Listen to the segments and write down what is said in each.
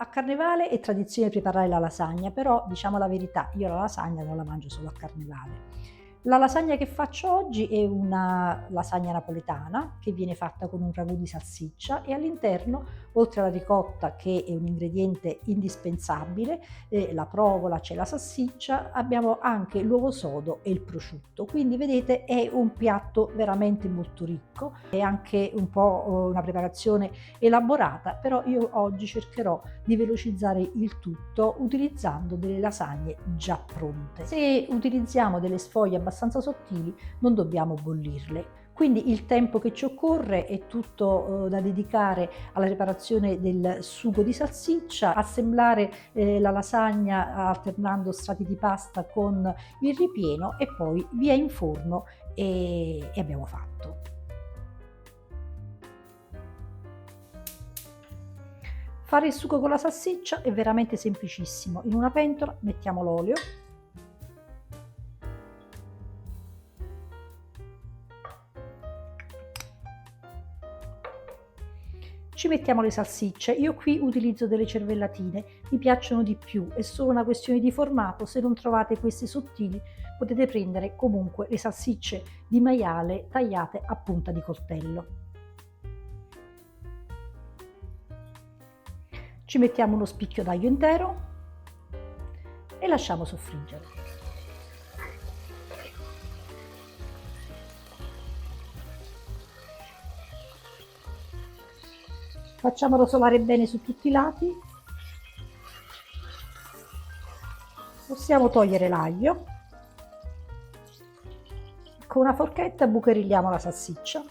A Carnevale è tradizione preparare la lasagna, però diciamo la verità, io la lasagna non la mangio solo a Carnevale. La lasagna che faccio oggi è una lasagna napoletana che viene fatta con un ragù di salsiccia e all'interno, oltre alla ricotta che è un ingrediente indispensabile, la provola, c'è la salsiccia, abbiamo anche l'uovo sodo e il prosciutto. Quindi vedete è un piatto veramente molto ricco, è anche un po' una preparazione elaborata, però io oggi cercherò di velocizzare il tutto utilizzando delle lasagne già pronte. Se utilizziamo delle sfoglie abbastanza sottili non dobbiamo bollirle. Quindi il tempo che ci occorre è tutto da dedicare alla preparazione del sugo di salsiccia, assemblare la lasagna alternando strati di pasta con il ripieno e poi via in forno e abbiamo fatto. Fare il sugo con la salsiccia è veramente semplicissimo. In una pentola mettiamo l'olio, ci mettiamo le salsicce. Io qui utilizzo delle cervellatine, mi piacciono di più, è solo una questione di formato. Se non trovate queste sottili potete prendere comunque le salsicce di maiale tagliate a punta di coltello. Ci mettiamo uno spicchio d'aglio intero e lasciamo soffriggere. Facciamo rosolare bene su tutti i lati. Possiamo togliere l'aglio. Con una forchetta bucherilliamo la salsiccia.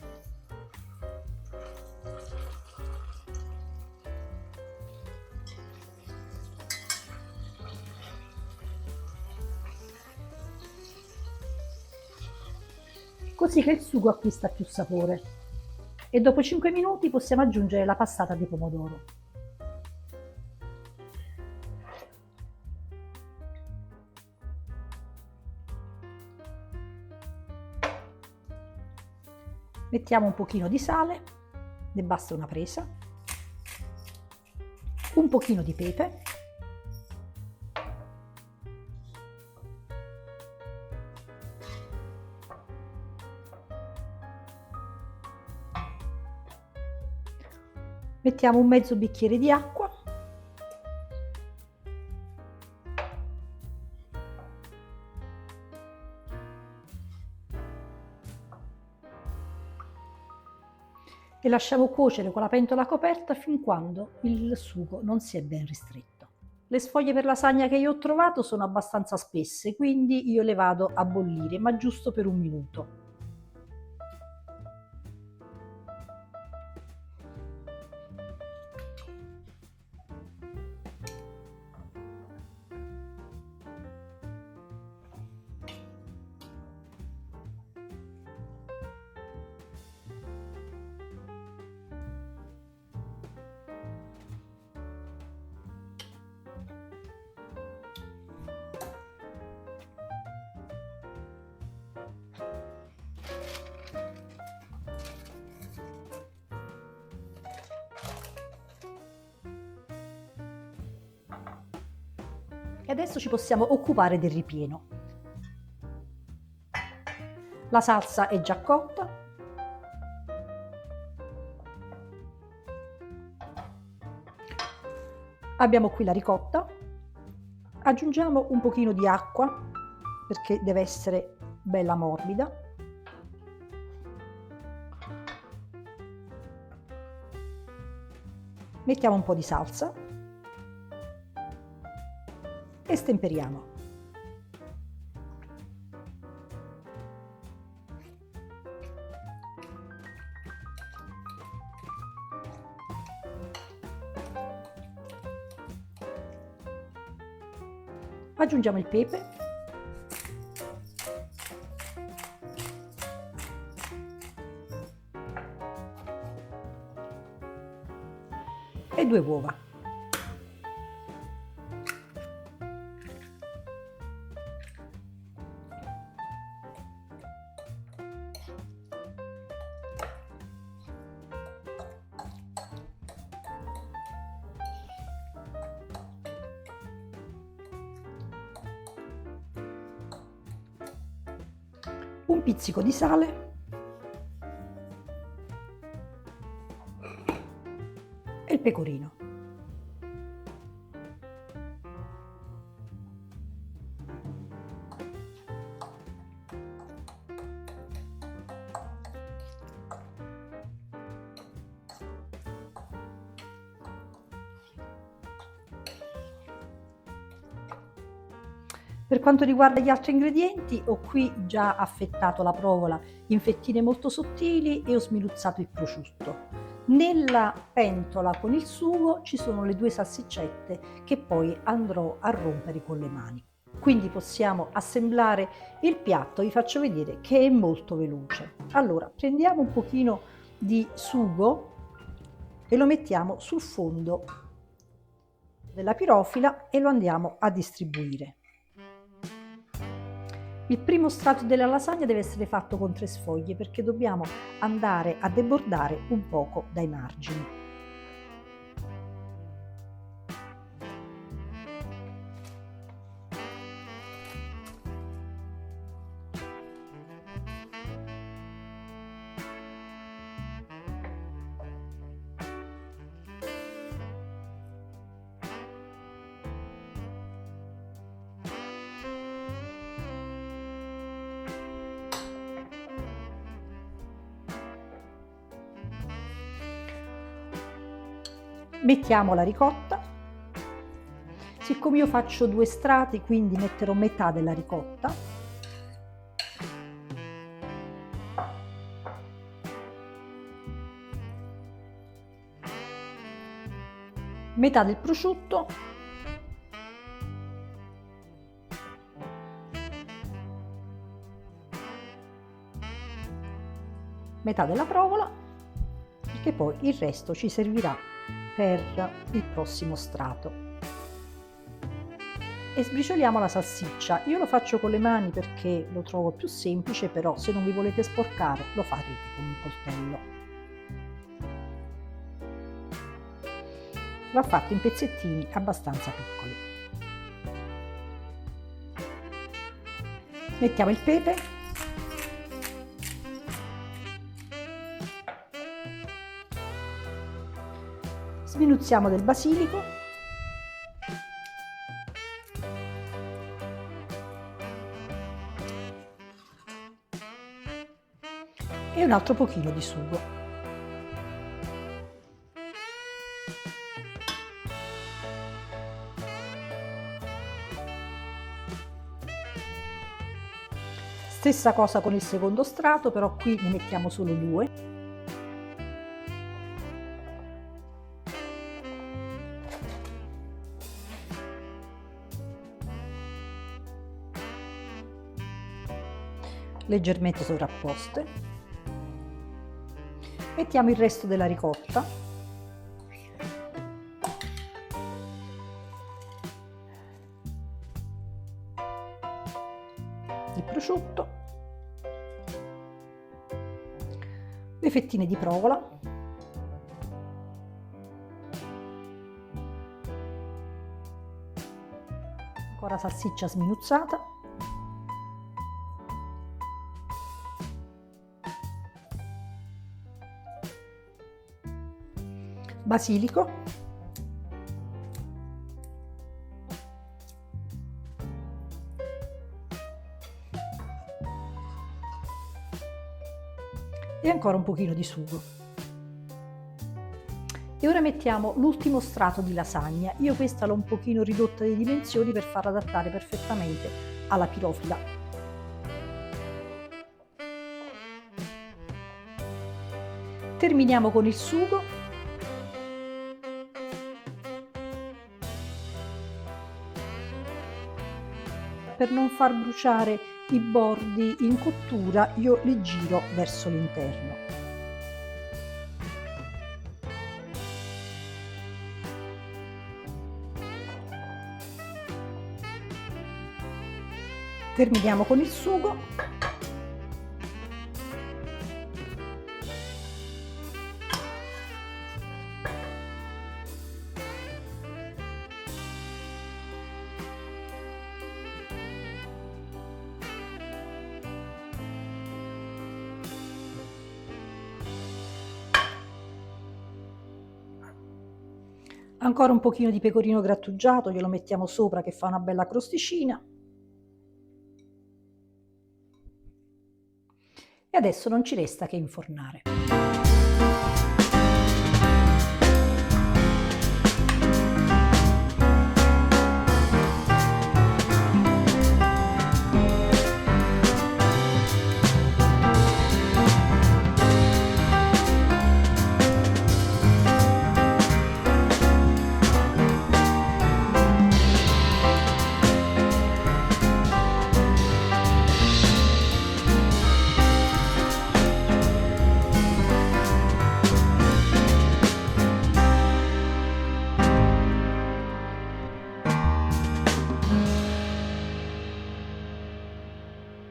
Così che il sugo acquista più sapore. E dopo 5 minuti possiamo aggiungere la passata di pomodoro. Mettiamo un pochino di sale, ne basta una presa, un pochino di pepe, mettiamo un mezzo bicchiere di acqua e lasciamo cuocere con la pentola coperta fin quando il sugo non si è ben ristretto. Le sfoglie per lasagna che io ho trovato sono abbastanza spesse, quindi io le vado a bollire, ma giusto per un minuto. E adesso ci possiamo occupare del ripieno. La salsa è già cotta. Abbiamo qui la ricotta. Aggiungiamo un pochino di acqua perché deve essere bella morbida. Mettiamo un po' di salsa e stemperiamo. Aggiungiamo il pepe e 2 uova. un pizzico di sale e il pecorino. Per quanto riguarda gli altri ingredienti, ho qui già affettato la provola in fettine molto sottili e ho sminuzzato il prosciutto. Nella pentola con il sugo ci sono le 2 salsiccette che poi andrò a rompere con le mani. Quindi possiamo assemblare il piatto, vi faccio vedere che è molto veloce. Allora, prendiamo un pochino di sugo e lo mettiamo sul fondo della pirofila e lo andiamo a distribuire. Il primo strato della lasagna deve essere fatto con 3 sfoglie perché dobbiamo andare a debordare un poco dai margini. Mettiamo la ricotta. Siccome io faccio 2 strati, quindi metterò metà della ricotta. Metà del prosciutto. Metà della provola, perché poi il resto ci servirà per il prossimo strato. E sbricioliamo la salsiccia. Io lo faccio con le mani perché lo trovo più semplice, però se non vi volete sporcare lo farete con un coltello. Va fatto in pezzettini abbastanza piccoli. Mettiamo il pepe. Sminuzziamo del basilico. E un altro pochino di sugo. Stessa cosa con il secondo strato, però qui ne mettiamo solo 2. Leggermente sovrapposte. Mettiamo il resto della ricotta. Il prosciutto. Le fettine di provola. Ancora salsiccia sminuzzata. Basilico. E ancora un pochino di sugo. E ora mettiamo l'ultimo strato di lasagna. Io questa l'ho un pochino ridotta di dimensioni per farla adattare perfettamente alla pirofila. Terminiamo con il sugo. Per non far bruciare i bordi in cottura, io li giro verso l'interno. Terminiamo con il sugo. Ancora un pochino di pecorino grattugiato, glielo mettiamo sopra che fa una bella crosticina. E adesso non ci resta che infornare.